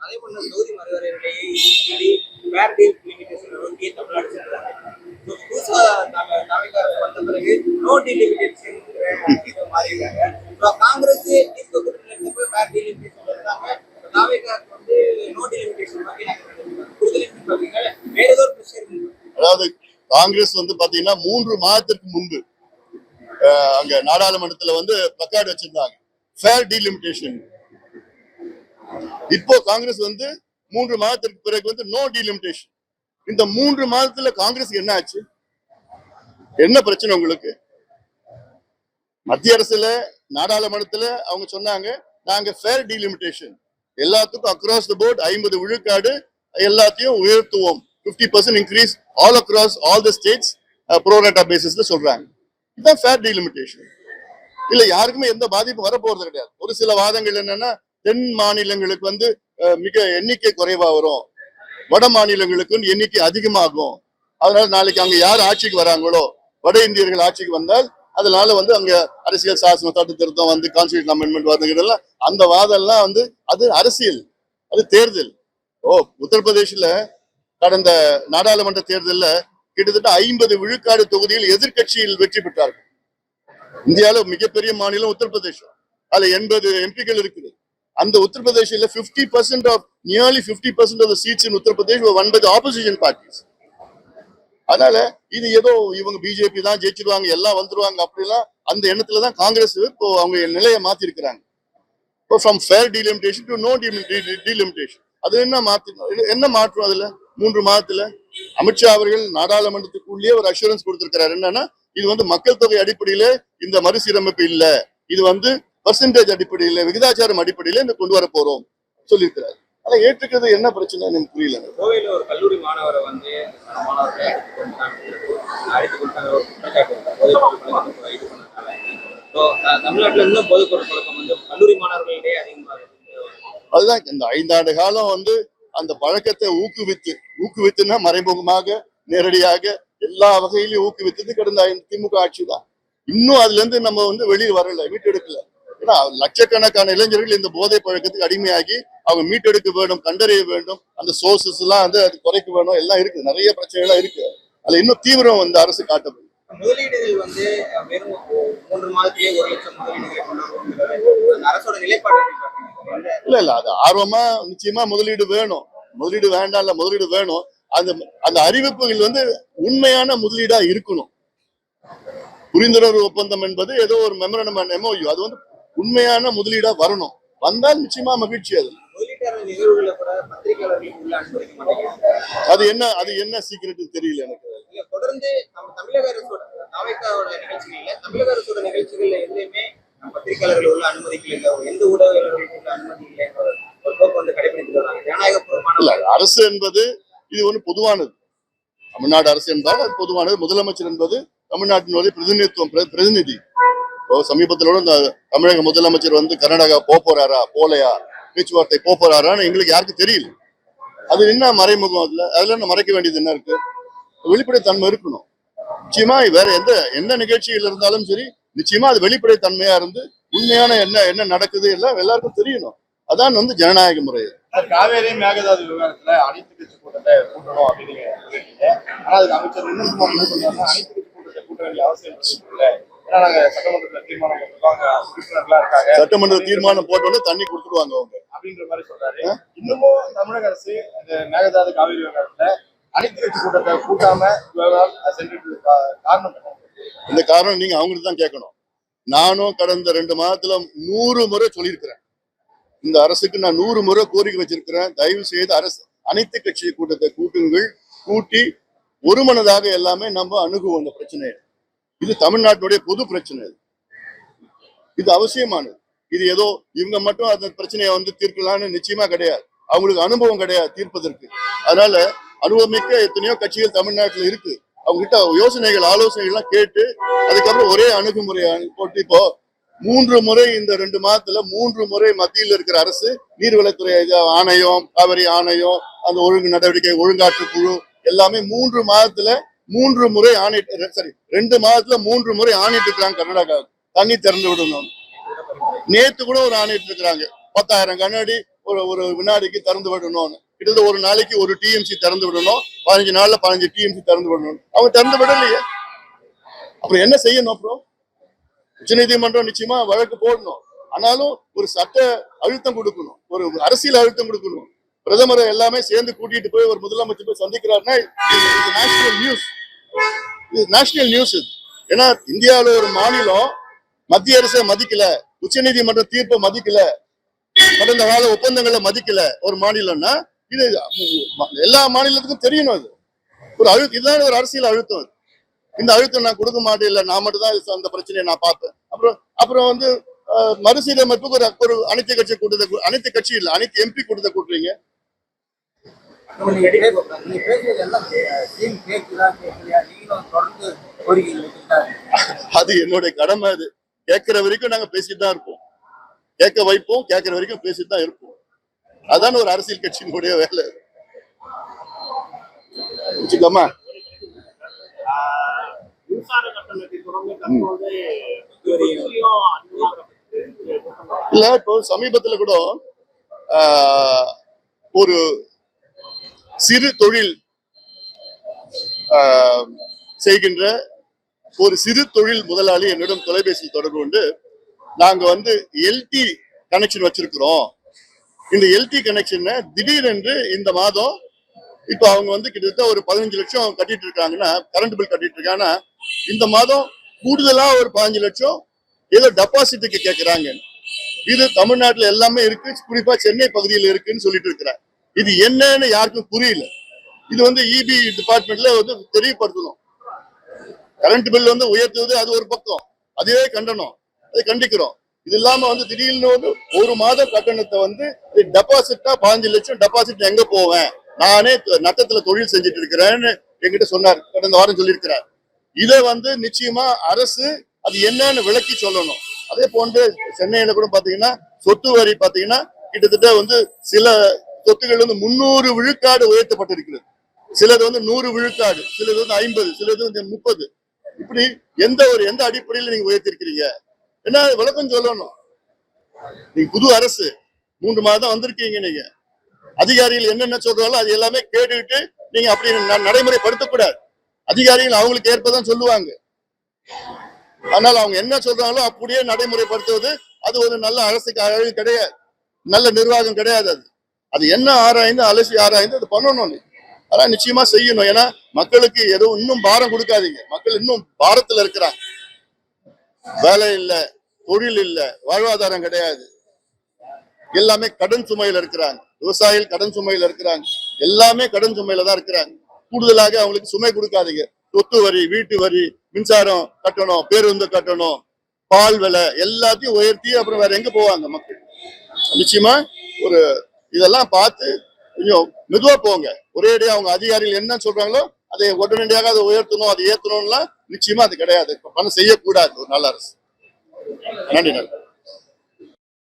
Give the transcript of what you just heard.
அதே போல தொகுதி மறுவரையிலேயே ஃபேர் டீல் லிமிடேஷன் நோக்கி தமிழ்நாடு சென்றாங்க. புதுசா தமிழக வந்த பிறகு நோ டீலிமிடேஷன் மாறிடுறாங்க. காங்கிரஸ் இந்த கூட்டணியில போய் ஃபேர் டீல் லிமிடேஷன் வந்தாங்க. தமிழக வந்து நோ டீலிமிடேஷன் மாதிரி வேற ஏதோ ஒரு பிரச்சனை. அதாவது காங்கிரஸ் வந்து பாத்தீங்கன்னா 3 மாதத்திற்கு முன்பு அங்க நாடாளுமன்றத்துல வந்து பிளக்கார்டு வச்சிருந்தாங்க ஃபேர் டீலிமிடேஷன். இப்போ காங்கிரஸ் வந்து 3 மாதத்திற்கு பிறகு வந்து நோ டீலிமிடேஷன். இந்த 3 மாதத்துல காங்கிரஸ் என்ன ஆச்சு? என்ன பிரச்சனை உங்களுக்கு? மத்திய அரசுல நாடாளுமன்றத்துல அவங்க சொன்னாங்க நாங்க ஃபேர் டீலிமிடேஷன் எல்லாத்துக்கும் அக்ராஸ் தி போர்ட் 50 விழுக்காடு எல்லாத்தையும் உயர்த்துவோம், 50% increase all across all the states pro rata பேசிஸ்ல சொல்றாங்க. இதுதான் ஃபேர் டீலிமிடேஷன். இல்ல யாருக்குமே எந்த பாதிப்பும் வரப்போறது கிடையாது. ஒரு சில வாதங்கள் என்னன்னா தென் மாநிலங்களுக்கு வந்து மிக எண்ணிக்கை குறைவா வரும், வட மாநிலங்களுக்கு எண்ணிக்கை அதிகமாகும். அதனால நாளைக்கு அங்க யார் ஆட்சிக்கு வராங்களோ வட இந்தியர்கள் ஆட்சிக்கு வந்தால் அதனால வந்து அங்க அரசியல் சாசன சட்ட திருத்தம் வந்து கான்ஸ்டிடியூஷன் அமெண்ட்மெண்ட் வருதுங்கிறதெல்லாம் அந்த வாதம் எல்லாம் வந்து அது அரசியல், அது தேர்தல். உத்தரப்பிரதேசில கடந்த நாடாளுமன்ற தேர்தலில் கிட்டத்தட்ட 50 விழுக்காடு தொகுதியில் எதிர்கட்சியில் வெற்றி பெற்றார்கள். இந்தியாவில மிகப்பெரிய மாநிலம் உத்தரப்பிரதேசம். அதுல 80 எம்பிக்கள் இருக்குது. அந்த உத்தரப்பிரதேசில 50% of nearly 50% of the seats in Uttar Pradesh were won by the opposition parties. அதனால இது ஏதோ இவங்க பிஜேபி தான் ஜெயிச்சிருவாங்க எல்லாம் வந்துருவாங்க அப்படிலாம் அந்த எண்ணத்துலதான் காங்கிரஸ் இப்போ அவங்க நிலையை மாத்தி இருக்கிறாங்க. இப்போ from fair delimitation to no delimitation. அது என்ன மாற்றம் அதுல 3 மாதத்துல? அமித்ஷா அவர்கள் நாடாளுமன்றத்துக்குள்ளேயே ஒரு அஷூரன்ஸ் கொடுத்திருக்கிறார். என்னன்னா இது வந்து மக்கள் தொகை அடிப்படையில இந்த மறுசீரமைப்பு இல்ல, இது வந்து பர்சன்டேஜ் அடிப்படையில விகிதாச்சாரம் அடிப்படையில இந்த கொண்டு வர போறோம் சொல்லியிருக்கிறார். ஆனா ஏற்றுக்கிறது என்ன பிரச்சனை எனக்கு புரியல. கோவையில ஒரு கல்லூரி மாணவரை வந்து தமிழ்நாட்டில் இன்னும் போதைப்பொருள் பழக்கம் வந்து கல்லூரி மாணவர்களிடையே அதிகமாக. அதுதான் இந்த 5 ஆண்டு காலம் வந்து அந்த பழக்கத்தை ஊக்குவித்துன்னா மறைமுகமாக நேரடியாக எல்லா வகையிலையும் ஊக்குவித்தது கடந்த திமுக ஆட்சி தான். இன்னும் அதுல இருந்து நம்ம வந்து வெளியே வரல, மீட்டெடுக்கல. ஏன்னா லட்சக்கணக்கான இளைஞர்கள் இந்த போதை பழக்கத்துக்கு அடிமையாகி அவங்க மீட்டெடுக்க வேண்டும், கண்டறிய வேண்டும், அந்த சோர்சஸ் எல்லாம் வந்து அது குறைக்க வேணும், எல்லாம் இருக்கு, நிறைய பிரச்சனைகள் இருக்கு. அதுல இன்னும் தீவிரம் இந்த அரசு காட்டப்படும். முதலீடுகள் வந்து வெறும் 3 மாதத்திலேயே 1 லட்சம் முதலீடுகள் அரசோட நிலைப்பாடு இல்ல அது ஆர்வமா நிச்சயமா முதலீடு வேணும், முதலீடு வேண்டாம் இல்ல, முதலீடு வேணும். அந்த அறிவிப்புகள் வந்து உண்மையான முதலீடா இருக்கணும். புரிந்துணர்வு ஒப்பந்தம் என்பது ஏதோ ஒரு மெமரண்டம் அண்ட் எம்ஓயு, அது வந்து உண்மையான முதலீடா வரணும். வந்தால் நிச்சயமா மகிழ்ச்சி. அது என்ன சீக்கிரட்டு தெரியல எனக்கு. தொடர்ந்து நம்ம தமிழக அரசோட நிகழ்ச்சிகள்ல எதுவுமே பத்திரிகையாளர்கள் உள்ள அனுமதிக்கல, எந்த ஊடகங்களும் அனுமதி இல்லை, ஒரு போக்கு வந்து கடைபிடித்து வராங்க. ஜனநாயகபூர்வமான அரசு என்பது இது ஒன்று பொதுவானது. தமிழ்நாடு அரசு என்றால் அது பொதுவானது. முதலமைச்சர் என்பது தமிழ்நாட்டினுடைய பிரதிநிதி. சமீபத்திலோட இந்த தமிழக முதலமைச்சர் வந்து கர்நாடகா போறாரா போலையா, பேச்சுவார்த்தை போறாரான்னு எங்களுக்கு யாருக்கும் தெரியல. அது என்ன மறைமுகம்? அதுல என்ன மறைக்க வேண்டியது என்ன இருக்கு? வெளிப்படைத்தன்மை இருக்கணும். நிச்சயமா வேற எந்த நிகழ்ச்சியில் இருந்தாலும் சரி, நிச்சயமா அது வெளிப்படைத்தன்மையா இருந்து உண்மையான என்ன நடக்குது எல்லாம் எல்லாருக்கும் தெரியணும். அதான் வந்து ஜனநாயக முறை. காவேரி மேகதாது விவகாரத்துல அனைத்து கட்சி கூட்டத்தை கூட்டணும் அப்படின்னு சொல்லிருக்கீங்க. ஆனா அதுக்கு அமைச்சர் என்ன சொல்றாங்க, அனைத்து கட்சி கூட்டத்தை கூட்ட வேண்டிய அவசியம் இல்லை, ஏன்னா நாங்க சட்டமன்றத்துல தீர்மானம் போட்டுருவாங்க, உறுப்பினர்கள்லாம் இருக்காங்க, சட்டமன்ற தீர்மானம் போட்டோன்னு தண்ணி கொடுத்துருவாங்க அவங்க அப்படின்ற மாதிரி சொல்றாரு. இன்னமும் தமிழக அரசு இந்த மேகதாது காவேரி விவகாரத்துல அனைத்து கட்சி கூட்டத்தை கூட்டாம சென்று காரணம் என்ன? இந்த காரணம் நீங்க அவங்களுக்கு தான் கேட்கணும். நானும் கடந்த 2 மாதத்துல 100 முறை சொல்லியிருக்கிறேன். இந்த அரசுக்கு நான் 100 முறை கோரிக்கை வச்சிருக்கிறேன். தயவு செய்து அரசு அனைத்து கட்சி கூட்டத்தை கூட்டி ஒருமனதாக எல்லாமே நம்ம அணுகுவோம். இந்த பிரச்சனையை, இது தமிழ்நாட்டினுடைய பொது பிரச்சனை, இது அவசியமானது. இது ஏதோ இவங்க மட்டும் அந்த பிரச்சனையை வந்து தீர்க்கலாம்னு நிச்சயமா கிடையாது. அவங்களுக்கு அனுபவம் கிடையாது தீர்ப்பதற்கு. அதனால அனுபவமிக்க எத்தனையோ கட்சிகள் தமிழ்நாட்டில் இருக்கு. அவங்க கிட்ட யோசனைகள் ஆலோசனைகள்லாம் கேட்டு அதுக்கப்புறம் ஒரே அணுகுமுறை போட்டு இப்போ 3 முறை இந்த 2 மாதத்துல 3 முறை மத்தியில் இருக்கிற அரசு நீர்வளத்துறை ஆணையம், காவிரி ஆணையம், அந்த ஒழுங்கு நடவடிக்கை ஒழுங்காற்று குழு எல்லாமே 3 மாதத்துல 3 முறை ஆணைட்டு, சரி 2 மாதத்துல 3 முறை ஆணைட்டு இருக்கிறாங்க. கர்நாடகா தண்ணி திறந்து விடணும். நேத்து கூட ஒரு ஆணைட்டு இருக்கிறாங்க. 10,000 கண்ணாடி ஒரு ஒரு வினாடிக்கு திறந்து விடணும், கிட்டத்தட்ட ஒரு நாளைக்கு ஒரு டிஎம்சி திறந்து விடணும், 15 நாள்ல 15 டிஎம்சி திறந்து விடணும். அவங்க திறந்து விடலையே, அப்புறம் என்ன செய்யணும்? அப்புறம் உச்சநீதிமன்றம் நிச்சயமா வழக்கு போடணும். ஆனாலும் ஒரு சட்ட அழுத்தம் கொடுக்கணும், ஒரு அரசியல் அழுத்தம் கொடுக்கணும். பிரதமரை எல்லாமே சேர்ந்து கூட்டிட்டு போய் ஒரு முதலமைச்சர் போய் சந்திக்கிறாருன்னா நேஷனல் நியூஸ், இது நேஷனல் நியூஸ். இது ஏன்னா இந்தியாவில ஒரு மாநிலம் மத்திய அரசை மதிக்கல, உச்சநீதிமன்ற தீர்ப்பை மதிக்கல, கடந்த கால ஒப்பந்தங்களை மதிக்கல ஒரு மாநிலம்னா இது எல்லா மாநிலத்துக்கும் தெரியணும். அது ஒரு அழுத்தம், இதுதான் ஒரு அரசியல் அழுத்தம். இந்த அழுத்தம் நான் கொடுக்க மாட்டேன், இல்ல நான் மட்டும் தான் அந்த பிரச்சனையை நான் பார்ப்பேன். அப்புறம் வந்து மறுசீரமைப்புக்கு ஒரு அனைத்து கட்சி கூட்டத்தை, அனைத்து கட்சி இல்ல அனைத்து எம்பி கூட்டத்தை கூட்டுறீங்க. அது என்னுடைய கடமை. அது கேட்கிற வரைக்கும் நாங்க பேசிட்டு தான் இருப்போம், கேட்க வைப்போம், கேட்கிற வரைக்கும் பேசிட்டு தான் இருப்போம். அதான் ஒரு அரசியல் கட்சியினுடைய வேலை. வச்சுக்கலாமா? இல்ல, இப்போ சமீபத்துல கூட ஒரு சிறு தொழில் செய்கின்ற ஒரு சிறு தொழில் முதலாளி என்னிடம் தொலைபேசியில் தொடர்பு கொண்டு, நாங்க வந்து எல்டி கனெக்ஷன் வச்சிருக்கிறோம், இந்த எல்டி கனெக்ஷன் திடீரென்று இந்த மாதம் இப்ப அவங்க வந்து கிட்டத்தட்ட ஒரு 15 லட்சம் கட்டிட்டு இருக்காங்கன்னா, கரண்ட் பில் கட்டிட்டு இருக்காங்கன்னா, இந்த மாதம் கூடுதலா ஒரு 15 லட்சம் ஏதோ டெபாசிட்டுக்கு கேட்கிறாங்க. இது தமிழ்நாட்டுல எல்லாமே இருக்கு, குறிப்பா சென்னை பகுதியில் இருக்குன்னு சொல்லிட்டு இருக்கிறாங்க. இது என்னன்னு யாருக்கும் புரியல. இது வந்து இபி டிபார்ட்மெண்ட்ல வந்து தெரியப்படுத்தணும். கரண்ட் பில் வந்து உயர்த்துவது அது ஒரு பக்கம், அதுவே கண்டனம், அதை கண்டிக்கிறோம். இது இல்லாம வந்து திடீர்னு வந்து ஒரு மாத கட்டணத்தை வந்து டெபாசிட்டா 15 லட்சம் டெபாசிட் எங்க போவேன், நானே நட்டத்துல தொழில் செஞ்சுட்டு இருக்கிறேன்னு என்கிட்ட சொன்னார், கடந்த வாரம் சொல்லியிருக்கிறார். இதை வந்து நிச்சயமா அரசு அது என்னன்னு விளக்கி சொல்லணும். அதே போன்று சென்னையில கூட பாத்தீங்கன்னா சொத்து வரி பாத்தீங்கன்னா கிட்டத்தட்ட வந்து சில சொத்துக்கள் வந்து 300 விழுக்காடு உயர்த்தப்பட்டிருக்கிறது. சிலது வந்து 100 விழுக்காடு, சிலது வந்து 50, சிலது வந்து 30. இப்படி எந்த அடிப்படையில் நீங்க உயர்த்திருக்கிறீங்க என்ன விளக்கம் சொல்லணும். நீங்க புது அரசு 3 மாதம் வந்திருக்கீங்க, நீங்க அதிகாரிகள் என்னென்ன சொல்றாங்களோ அது எல்லாமே கேட்டுக்கிட்டு நீங்க அப்படி நடைமுறைப்படுத்தக்கூடாது. அதிகாரிகள் அவங்களுக்கு ஏற்பதான் சொல்லுவாங்க. ஆனால் அவங்க என்ன சொல்றாங்களோ அப்படியே நடைமுறைப்படுத்துவது அது ஒரு நல்ல அரசுக்கு அழகு கிடையாது, நல்ல நிர்வாகம் கிடையாது. அது என்ன ஆராய்ந்து அலசி ஆராய்ந்து அது பண்ணணும். அதான் நிச்சயமா செய்யணும். ஏன்னா மக்களுக்கு எதுவும் இன்னும் பாரம் கொடுக்காதீங்க. மக்கள் இன்னும் பாரத்துல இருக்கிறாங்க. வேலை இல்ல, தொழில் இல்ல, வாழ்வாதாரம் கிடையாது, எல்லாமே கடன் சுமையில இருக்கிறாங்க. விவசாயிகள் கடன் சுமையில இருக்கிறாங்க, எல்லாமே கடன் சுமையில தான் இருக்கிறாங்க. கூடுதலாக அவங்களுக்கு சுமை கொடுக்காதீங்க. சொத்து வரி, வீட்டு வரி, மின்சாரம் கட்டணும், பேருந்து கட்டணும், பால் விலை எல்லாத்தையும் உயர்த்தி அப்புறம் வேற எங்க போவாங்க மக்கள்? நிச்சயமா ஒரு இதெல்லாம் பார்த்து கொஞ்சம் மெதுவா போங்க. ஒரேடியா அவங்க அதிகாரிகள் என்ன சொல்றாங்களோ அதை உடனடியாக அதை உயர்த்தணும், அதை ஏத்தணும்லாம் நிச்சயமா அது கிடையாது. பணம் செய்யக்கூடாது ஒரு நல்ல அரசு. நன்றி.